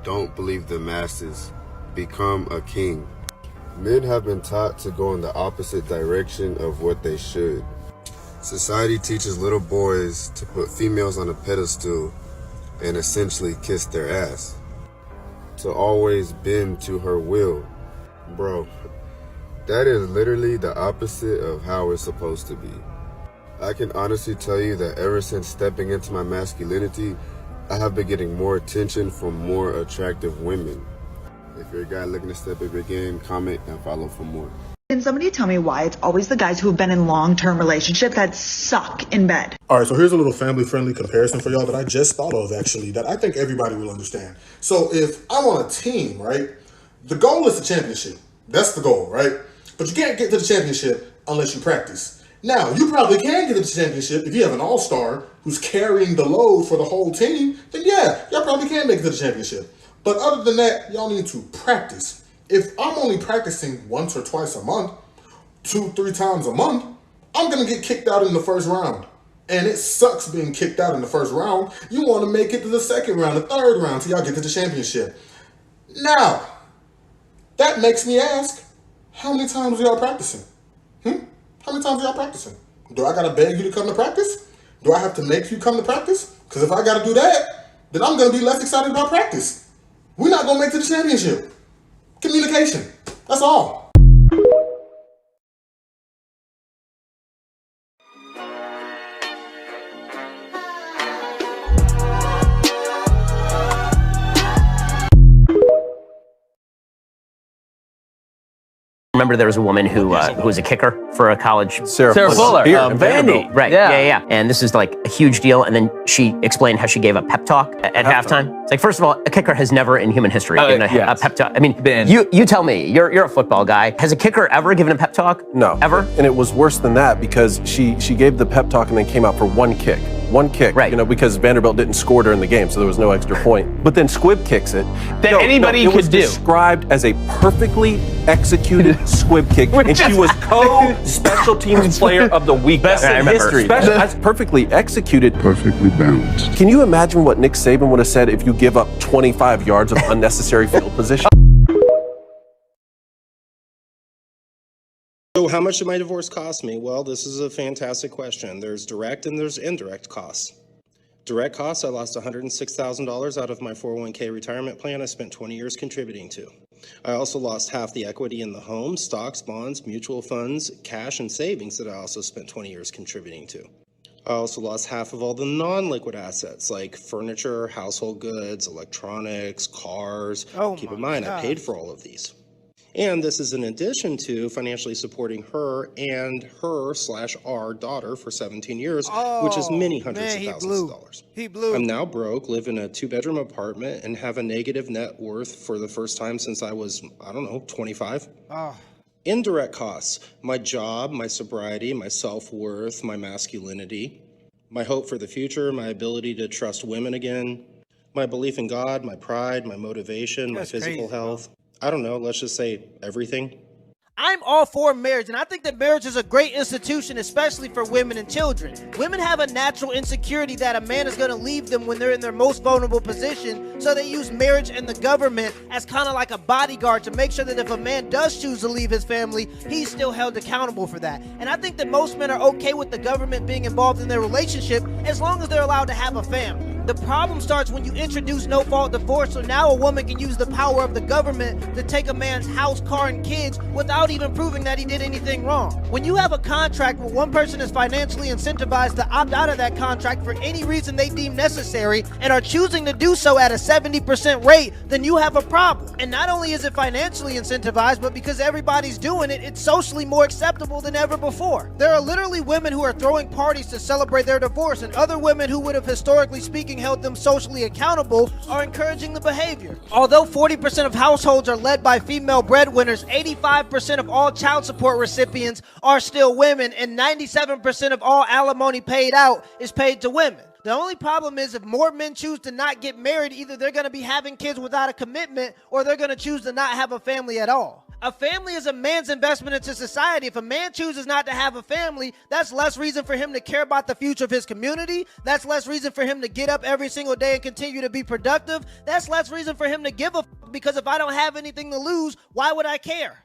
Don't believe the masses. Become a king. Men have been taught to go in the opposite direction of what they should. Society teaches little boys to put females on a pedestal and essentially kiss their ass. To always bend to her will. Bro, that is literally the opposite of how it's supposed to be. I can honestly tell you that ever since stepping into my masculinity, I have been getting more attention from more attractive women. If you're a guy looking to step up your game, comment and follow for more. Can somebody tell me why it's always the guys who have been in long-term relationships that suck in bed? All right, so here's a little family-friendly comparison for y'all that I just thought of, actually, that I think everybody will understand. So if I'm on a team, right, the goal is the championship. That's the goal, right? But you can't get to the championship unless you practice. Now, you probably can get to the championship if you have an all-star who's carrying the load for the whole team, then yeah, y'all probably can make it to the championship. But other than that, y'all need to practice. If I'm only practicing once or twice a month, 2-3 times a month, I'm going to get kicked out in the first round. And it sucks being kicked out in the first round. You want to make it to the second round, the third round, till y'all get to the championship. Now, that makes me ask, how many times are y'all practicing? How many times are y'all practicing? Do I got to beg you to come to practice? Do I have to make you come to practice? Because if I got to do that, then I'm going to be less excited about practice. We're not going to make it to the championship. Communication. That's all. Remember, there was a woman who was a kicker for a college. Sarah Fuller. Vandy. Right. Yeah. And this is like a huge deal. And then she explained how she gave a pep talk at halftime. It's like, first of all, a kicker has never in human history given a pep talk. I mean, you tell me, you're a football guy. Has a kicker ever given a pep talk? No. Ever? And it was worse than that because she gave the pep talk and then came out for one kick. One kick, right. Because Vanderbilt didn't score during the game, so there was no extra point. But then Squibb kicks it. Anybody could do. It was described as a perfectly executed Squibb kick, and she was co-special teams player of the week. Best in history. That's perfectly executed. Perfectly balanced. Can you imagine what Nick Saban would have said if you give up 25 yards of unnecessary field position? So how much did my divorce cost me? Well, this is a fantastic question. There's direct and there's indirect costs. Direct costs, I lost $106,000 out of my 401k retirement plan I spent 20 years contributing to. I also lost half the equity in the home, stocks, bonds, mutual funds, cash, and savings that I also spent 20 years contributing to. I also lost half of all the non-liquid assets like furniture, household goods, electronics, cars. Keep in mind, I paid for all of these. And this is in addition to financially supporting her and her/our daughter for 17 years, which is many hundreds of thousands of dollars. He blew. I'm now broke, live in a 2-bedroom apartment, and have a negative net worth for the first time since I was, 25. Indirect costs, my job, my sobriety, my self-worth, my masculinity, my hope for the future, my ability to trust women again, my belief in God, my pride, my motivation, my physical health. I don't know, let's just say everything. I'm all for marriage, and I think that marriage is a great institution, especially for women and children. Women have a natural insecurity that a man is going to leave them when they're in their most vulnerable position, so they use marriage and the government as kind of like a bodyguard to make sure that if a man does choose to leave his family, he's still held accountable for that. And I think that most men are okay with the government being involved in their relationship as long as they're allowed to have a family. The problem starts when you introduce no-fault divorce, so now a woman can use the power of the government to take a man's house, car, and kids without even proving that he did anything wrong. When you have a contract where one person is financially incentivized to opt out of that contract for any reason they deem necessary and are choosing to do so at a 70% rate, then you have a problem. And not only is it financially incentivized, but because everybody's doing it, it's socially more acceptable than ever before. There are literally women who are throwing parties to celebrate their divorce, and other women who would have historically speaking held them socially accountable are encouraging the behavior. Although 40% of households are led by female breadwinners, 85% of all child support recipients are still women, and 97% of all alimony paid out is paid to women. The only problem is if more men choose to not get married, either they're going to be having kids without a commitment or they're going to choose to not have a family at all. A family is a man's investment into society. If a man chooses not to have a family, that's less reason for him to care about the future of his community. That's less reason for him to get up every single day and continue to be productive. That's less reason for him to give a fuck, because if I don't have anything to lose, why would I care?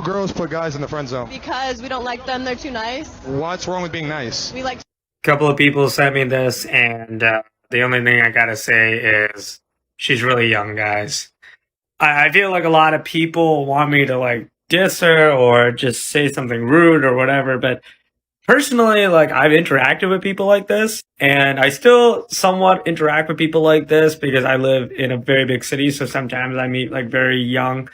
Girls put guys in the friend zone. Because we don't like them, they're too nice. What's wrong with being nice? We like. A couple of people sent me this, and the only thing I gotta say is she's really young, guys. I feel like a lot of people want me to like diss her or just say something rude or whatever, but personally, like, I've interacted with people like this, and I still somewhat interact with people like this because I live in a very big city, so sometimes I meet like very young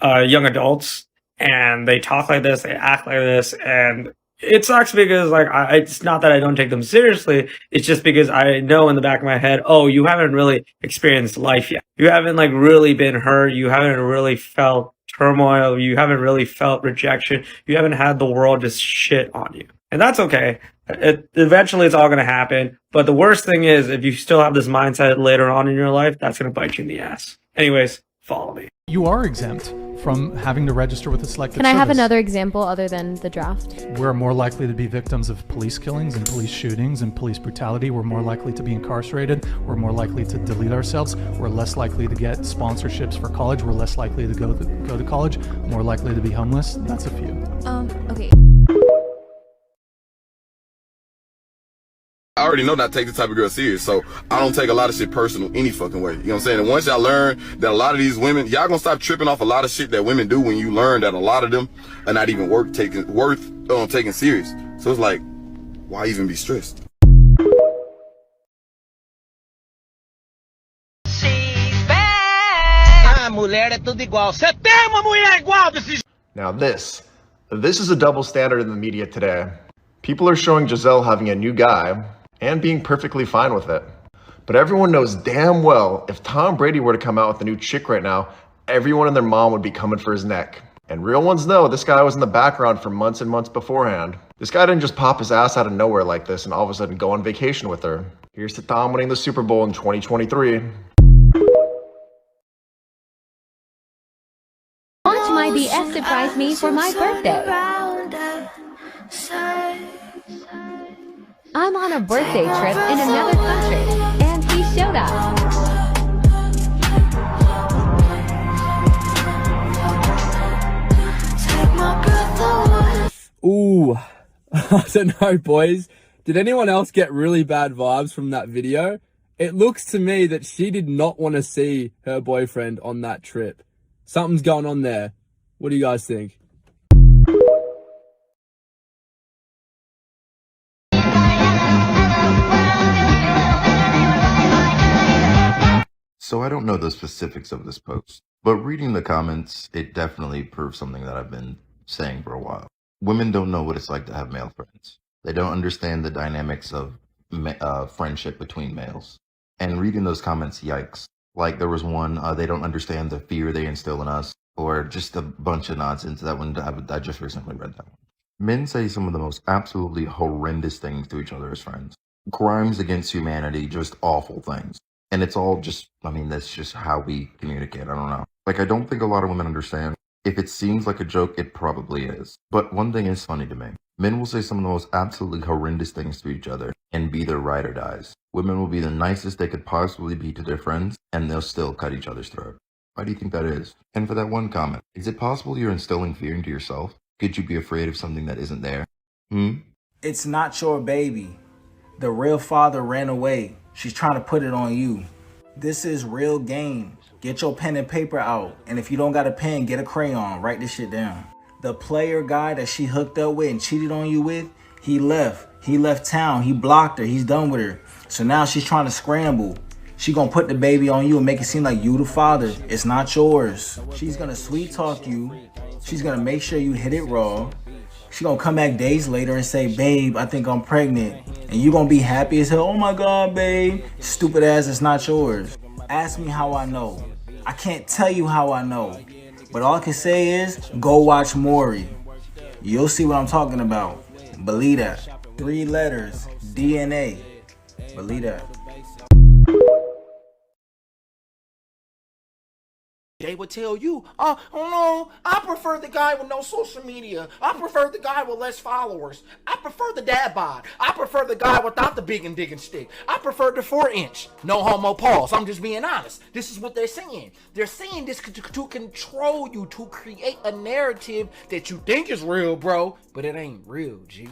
adults, and they talk like this, they act like this, and it sucks because like it's not that I don't take them seriously. It's just because I know in the back of my head, oh, you haven't really experienced life yet. You haven't like really been hurt. You haven't really felt turmoil. You haven't really felt rejection. You haven't had the world just shit on you. And that's okay. Eventually it's all going to happen. But the worst thing is if you still have this mindset later on in your life, that's going to bite you in the ass. Anyways, follow me. You are exempt from having to register with a selective Can I have service. another example other than the draft? We're more likely to be victims of police killings and police shootings and police brutality. We're more likely to be incarcerated. We're more likely to delete ourselves. We're less likely to get sponsorships for college. We're less likely to go to college. More likely to be homeless. That's a few. Okay. I already know not to take the type of girl serious, so I don't take a lot of shit personal any fucking way. You know what I'm saying? And once y'all learn that a lot of these women, y'all gonna stop tripping off a lot of shit that women do when you learn that a lot of them are not even worth taking serious. So it's like, why even be stressed? Now this is a double standard in the media today. People are showing Giselle having a new guy and being perfectly fine with it. But everyone knows damn well if Tom Brady were to come out with a new chick right now, everyone and their mom would be coming for his neck. And real ones know this guy was in the background for months and months beforehand. This guy didn't just pop his ass out of nowhere like this and all of a sudden go on vacation with her. Here's to Tom winning the Super Bowl in 2023. Launch my BS surprised me for my birthday. I'm on a birthday trip in another country, and he showed up. Ooh, I don't know, boys. Did anyone else get really bad vibes from that video? It looks to me that she did not want to see her boyfriend on that trip. Something's going on there. What do you guys think? So I don't know the specifics of this post, but reading the comments, it definitely proves something that I've been saying for a while. Women don't know what it's like to have male friends. They don't understand the dynamics of friendship between males. And reading those comments, yikes. Like there was one, they don't understand the fear they instill in us, or just a bunch of nonsense. That one, I just recently read that one. Men say some of the most absolutely horrendous things to each other as friends. Crimes against humanity, just awful things. And it's all just, I mean, that's just how we communicate. I don't know. Like, I don't think a lot of women understand. If it seems like a joke, it probably is. But one thing is funny to me. Men will say some of the most absolutely horrendous things to each other and be their ride or dies. Women will be the nicest they could possibly be to their friends, and they'll still cut each other's throat. Why do you think that is? And for that one comment, is it possible you're instilling fear into yourself? Could you be afraid of something that isn't there? It's not your baby. The real father ran away. She's trying to put it on you. This is real game. Get your pen and paper out. And if you don't got a pen, get a crayon. Write this shit down. The player guy that she hooked up with and cheated on you with, he left. He left town. He blocked her. He's done with her. So now she's trying to scramble. She gonna put the baby on you and make it seem like you the father. It's not yours. She's gonna sweet talk you. She's gonna make sure you hit it raw. She gonna come back days later and say, babe, I think I'm pregnant. And you gonna be happy as hell. Oh my God, babe. Stupid ass, it's not yours. Ask me how I know. I can't tell you how I know. But all I can say is, go watch Maury. You'll see what I'm talking about. Believe that. 3 letters, DNA. Believe that. they would tell you, oh no, I prefer the guy with no social media. I prefer the guy with less followers. I prefer the dad bod. I prefer the guy without the big and digging stick. I prefer the 4-inch. No homo pause. I'm just being honest. This is what they're saying. They're saying this to control you, to create a narrative that you think is real, bro, but it ain't real, G.